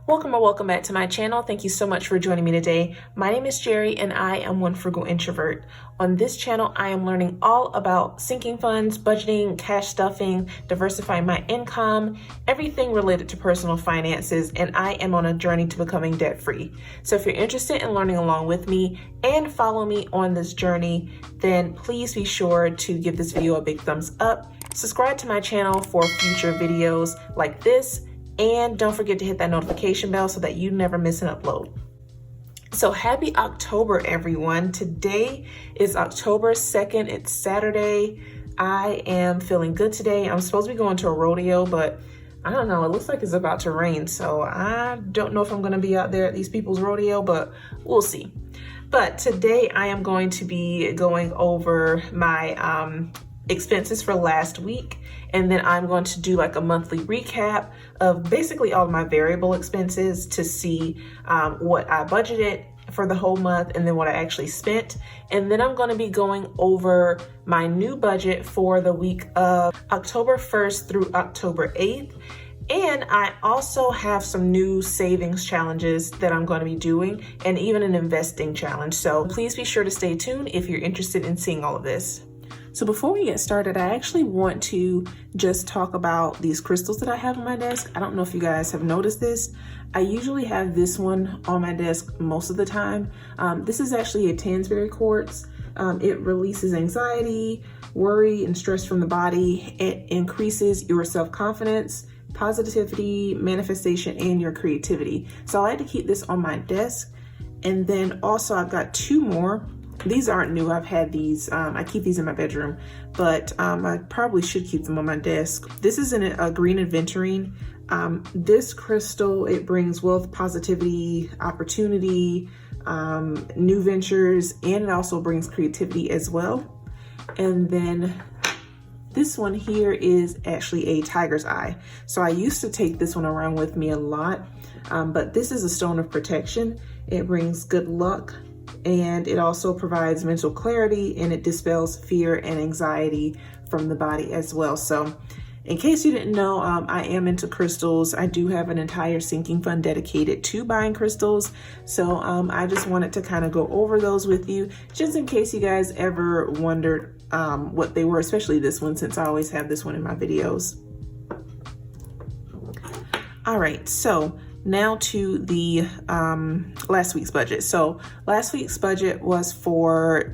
Welcome or welcome back to my channel. Thank you so much for joining me today. My name is Jerry and I am one frugal introvert. On this channel, I am learning all about sinking funds, budgeting, cash stuffing, diversifying my income, everything related to personal finances, and I am on a journey to becoming debt-free. So if you're interested in learning along with me and follow me on this journey, then please be sure to give this video a big thumbs up. Subscribe to my channel for future videos like this. And don't forget to hit that notification bell so that you never miss an upload. So happy October, everyone. Today is October 2nd. It's Saturday. I am feeling good today. I'm supposed to be going to a rodeo, but I don't know. It looks like it's about to rain. So I don't know if I'm going to be out there at these people's rodeo, but we'll see. But today I am going to be going over my expenses for last week. And then I'm going to do like a monthly recap of basically all of my variable expenses to see what I budgeted for the whole month and then what I actually spent. And then I'm going to be going over my new budget for the week of October 1st through October 8th. And I also have some new savings challenges that I'm going to be doing and even an investing challenge. So please be sure to stay tuned if you're interested in seeing all of this. So before we get started, I actually want to just talk about these crystals that I have on my desk. I don't know if you guys have noticed this. I usually have this one on my desk most of the time. This is actually a Tanzberry quartz. It releases anxiety, worry, and stress from the body. It increases your self-confidence, positivity, manifestation, and your creativity. So I like to keep this on my desk. And then also I've got two more. These aren't new. I've had these. I keep these in my bedroom, but I probably should keep them on my desk. This is a green aventurine. This crystal, it brings wealth, positivity, opportunity, new ventures, and it also brings creativity as well. And then this one here is actually a tiger's eye. So I used to take this one around with me a lot, but this is a stone of protection. It brings good luck. And it also provides mental clarity and it dispels fear and anxiety from the body as well. So in case you didn't know, I am into crystals. I do have an entire sinking fund dedicated to buying crystals. So I just wanted to kind of go over those with you, just in case you guys ever wondered what they were, especially this one, since I always have this one in my videos. All right, so now to the last week's budget. So last week's budget was for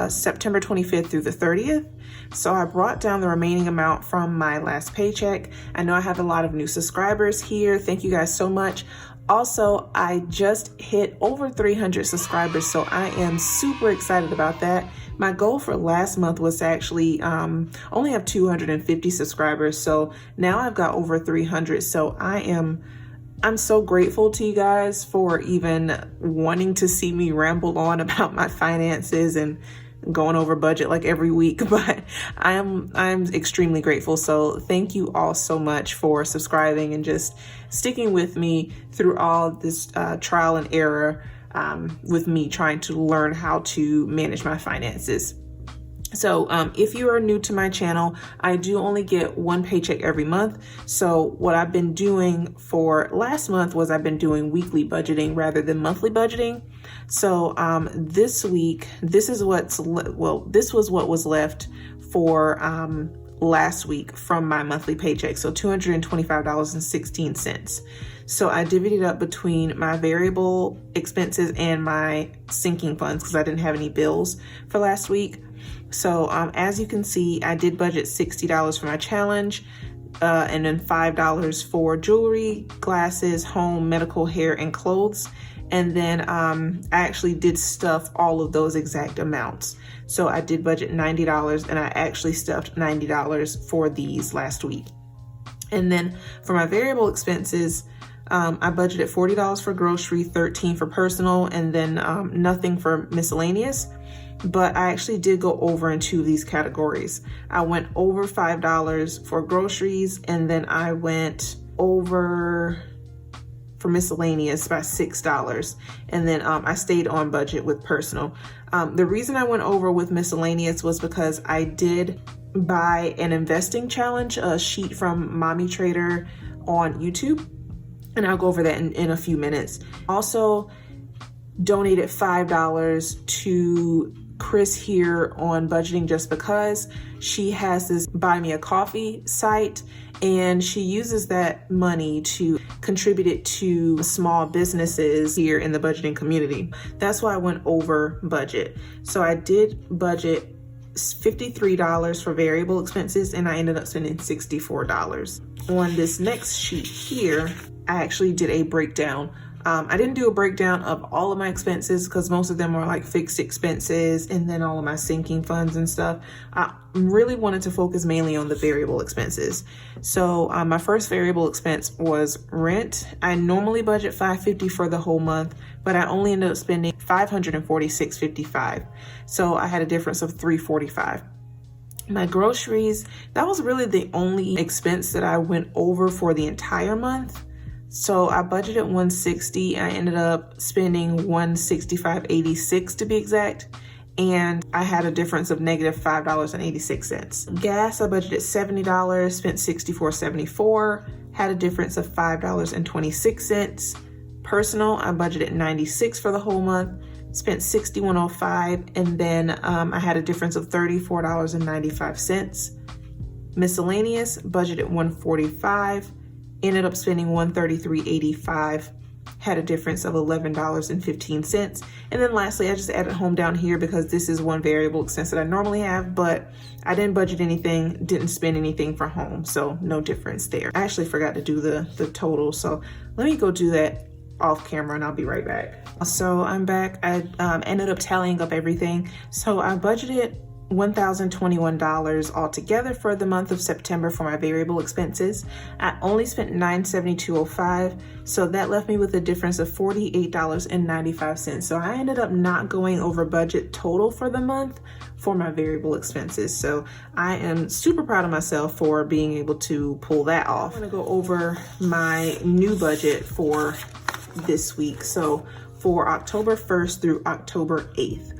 September 25th through the 30th. So I brought down the remaining amount from my last paycheck. I know I have a lot of new subscribers here. Thank you guys so much. Also, I just hit over 300 subscribers, so I am super excited about that. My goal for last month was to actually only have 250 subscribers. So now I've got over 300. So I'm so grateful to you guys for even wanting to see me ramble on about my finances and going over budget like every week, but I'm extremely grateful. So thank you all so much for subscribing and just sticking with me through all this trial and error with me trying to learn how to manage my finances. So if you are new to my channel, I do only get one paycheck every month. So what I've been doing for last month was I've been doing weekly budgeting rather than monthly budgeting. So this week, this was what was left for last week from my monthly paycheck. So $225.16. So I divvied it up between my variable expenses and my sinking funds because I didn't have any bills for last week. So as you can see, I did budget $60 for my challenge and then $5 for jewelry, glasses, home, medical, hair, and clothes. And then I actually did stuff all of those exact amounts. So I did budget $90 and I actually stuffed $90 for these last week. And then for my variable expenses, I budgeted $40 for grocery, $13 for personal, and then nothing for miscellaneous. But I actually did go over in two of these categories. I went over $5 for groceries, and then I went over for miscellaneous by $6. And then I stayed on budget with personal. The reason I went over with miscellaneous was because I did buy an investing challenge, a sheet from Mommy Trader on YouTube. and I'll go over that in a few minutes. Also donated $5 to Chris here on Budgeting Just Because. She has this buy me a coffee site, and she uses that money to contribute it to small businesses here in the budgeting community. That's why I went over budget. So I did budget $53 for variable expenses, and I ended up spending $64. On this next sheet here, I actually did a breakdown. I didn't do a breakdown of all of my expenses because most of them are like fixed expenses and then all of my sinking funds and stuff. I really wanted to focus mainly on the variable expenses. So my first variable expense was rent. I normally budget $550 for the whole month, but I only ended up spending $546.55. So I had a difference of $345. My groceries, that was really the only expense that I went over for the entire month. So I budgeted $160. I ended up spending $165.86 to be exact. And I had a difference of negative $5.86. Gas, I budgeted $70, spent $64.74, had a difference of $5.26. Personal, I budgeted $96 for the whole month, spent $61.05, and then I had a difference of $34.95. Miscellaneous, budgeted $145. Ended up spending $133.85, had a difference of $11.15. And then lastly, I just added home down here because this is one variable expense that I normally have, but I didn't budget anything, didn't spend anything for home, so no difference there. I actually forgot to do the total, so let me go do that off camera and I'll be right back. So I'm back. I ended up tallying up everything. So I budgeted $1,021 altogether for the month of September for my variable expenses. I only spent $972.05, so that left me with a difference of $48.95. So I ended up not going over budget total for the month for my variable expenses. So I am super proud of myself for being able to pull that off. I'm gonna go over my new budget for this week. So for October 1st through October 8th.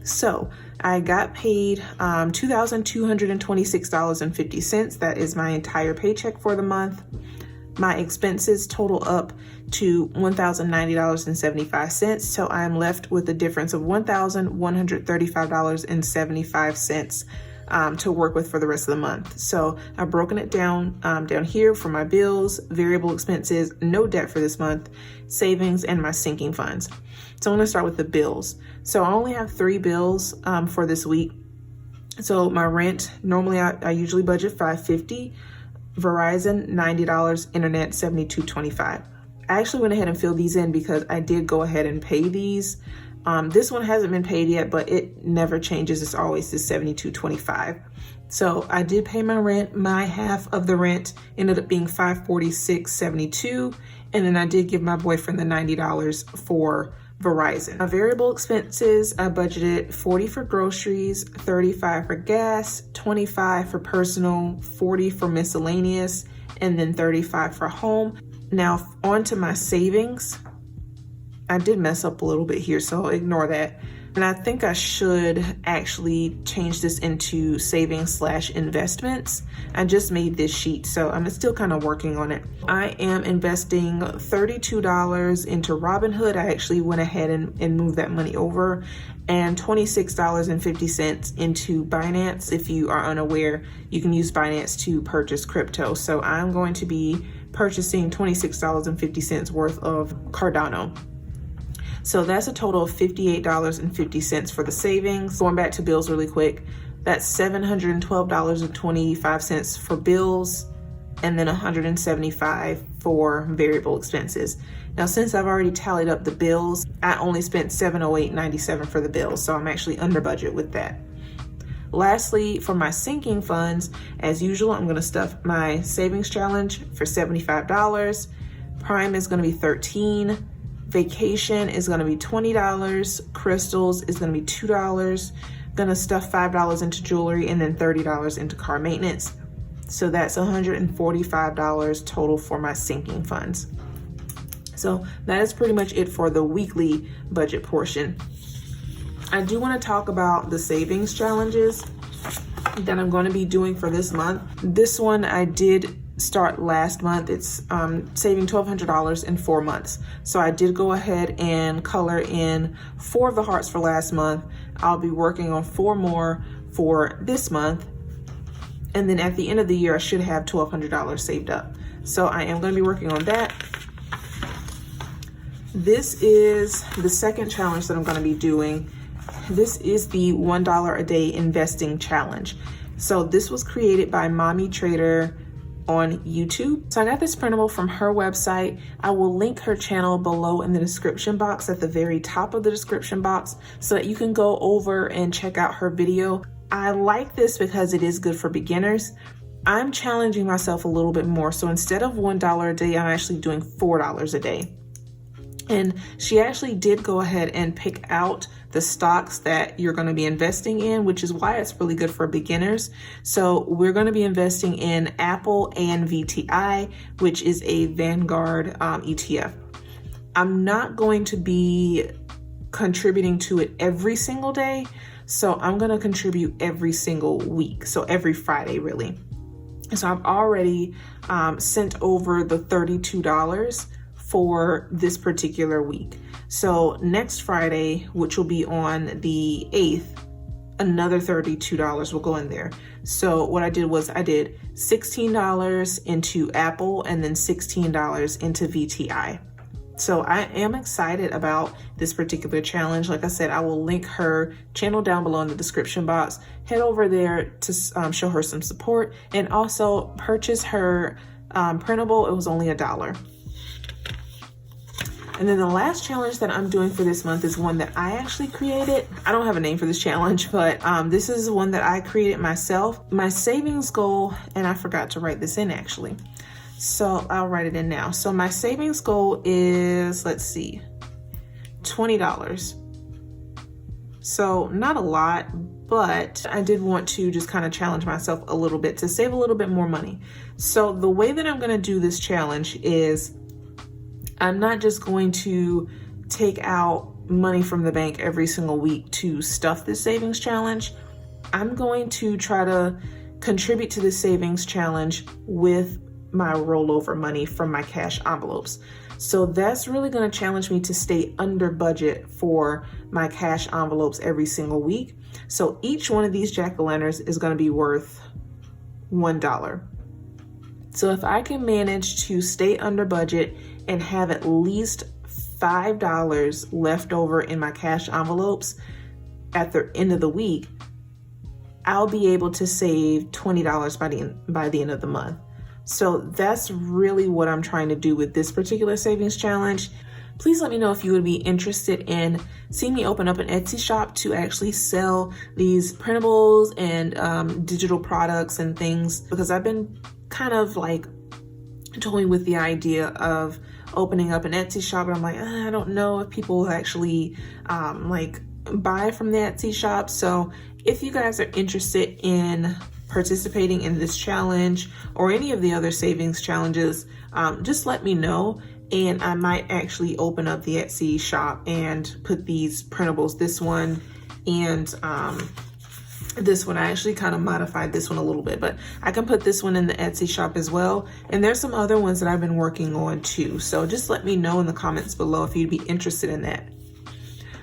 So I got paid $2,226.50. That is my entire paycheck for the month. My expenses total up to $1,090.75. So I'm left with a difference of $1,135.75 to work with for the rest of the month. So I've broken it down down here for my bills, variable expenses, no debt for this month, savings, and my sinking funds. So I'm gonna start with the bills. So I only have 3 bills for this week. So my rent, normally I usually budget $550, Verizon $90, internet $72.25. I actually went ahead and filled these in because I did go ahead and pay these. This one hasn't been paid yet, but it never changes. It's always the $72.25. So I did pay my rent. My half of the rent ended up being $546.72. And then I did give my boyfriend the $90 for Verizon. My variable expenses, I budgeted $40 for groceries, $35 for gas, $25 for personal, $40 for miscellaneous, and then $35 for home. Now on to my savings. I did mess up a little bit here, so ignore that. And I think I should actually change this into savings/investments. I just made this sheet, so I'm still kind of working on it. I am investing $32 into Robinhood. I actually went ahead and moved that money over, and $26.50 into Binance. If you are unaware, you can use Binance to purchase crypto. So I'm going to be purchasing $26.50 worth of Cardano. So that's a total of $58.50 for the savings. Going back to bills really quick, that's $712.25 for bills, and then $175 for variable expenses. Now, since I've already tallied up the bills, I only spent $708.97 for the bills, so I'm actually under budget with that. Lastly, for my sinking funds, as usual, I'm gonna stuff my savings challenge for $75. Prime is gonna be $13. Vacation is gonna be $20. Crystals is gonna be $2. Gonna stuff $5 into jewelry and then $30 into car maintenance. So that's $145 total for my sinking funds. So that is pretty much it for the weekly budget portion. I do wanna talk about the savings challenges that I'm gonna be doing for this month. This one I did start last month. It's saving $1,200 in 4 months. So I did go ahead and color in 4 of the hearts for last month. I'll be working on 4 more for this month. And then at the end of the year, I should have $1,200 saved up. So I am going to be working on that. This is the second challenge that I'm going to be doing. This is the $1 a day investing challenge. So this was created by Mommy Trader on YouTube. So I got this printable from her website. I will link her channel below in the description box, at the very top of the description box, so that you can go over and check out her video. I like this because it is good for beginners. I'm challenging myself a little bit more. So instead of $1 a day, I'm actually doing $4 a day. And she actually did go ahead and pick out the stocks that you're going to be investing in, which is why it's really good for beginners. So we're going to be investing in Apple and VTI, which is a Vanguard ETF. I'm not going to be contributing to it every single day. So I'm going to contribute every single week. So every Friday, really. So I've already sent over the $32 for this particular week. So next Friday, which will be on the 8th, another $32 will go in there. So what I did was I did $16 into Apple and then $16 into VTI. So I am excited about this particular challenge. Like I said, I will link her channel down below in the description box. Head over there to show her some support, and also purchase her printable. It was only $1. And then the last challenge that I'm doing for this month is one that I actually created. I don't have a name for this challenge, but this is one that I created myself. My savings goal, and I forgot to write this in actually, so I'll write it in now. So my savings goal is, let's see, $20. So not a lot, but I did want to just kind of challenge myself a little bit to save a little bit more money. So the way that I'm going to do this challenge is I'm not just going to take out money from the bank every single week to stuff this savings challenge. I'm going to try to contribute to this savings challenge with my rollover money from my cash envelopes. So that's really going to challenge me to stay under budget for my cash envelopes every single week. So each one of these jack-o'-lanterns is going to be worth $1. So if I can manage to stay under budget and have at least $5 left over in my cash envelopes at the end of the week, I'll be able to save $20 by the end of the month. So that's really what I'm trying to do with this particular savings challenge. Please let me know if you would be interested in seeing me open up an Etsy shop to actually sell these printables and digital products and things, because I've been kind of like toying with the idea of opening up an Etsy shop, and I'm like, I don't know if people will actually like buy from the Etsy shop. So if you guys are interested in participating in this challenge or any of the other savings challenges, just let me know, and I might actually open up the Etsy shop and put these printables, this one and this one. I actually kind of modified this one a little bit, but I can put this one in the Etsy shop as well. And there's some other ones that I've been working on too. So just let me know in the comments below if you'd be interested in that.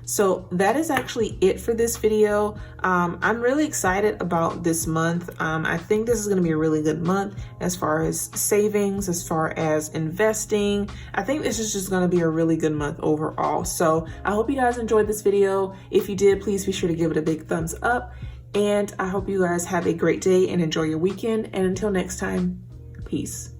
So that is actually it for this video. I'm really excited about this month. I think this is going to be a really good month as far as savings, as far as investing. I think this is just going to be a really good month overall. So I hope you guys enjoyed this video. If you did, please be sure to give it a big thumbs up. And I hope you guys have a great day and enjoy your weekend. And until next time, peace.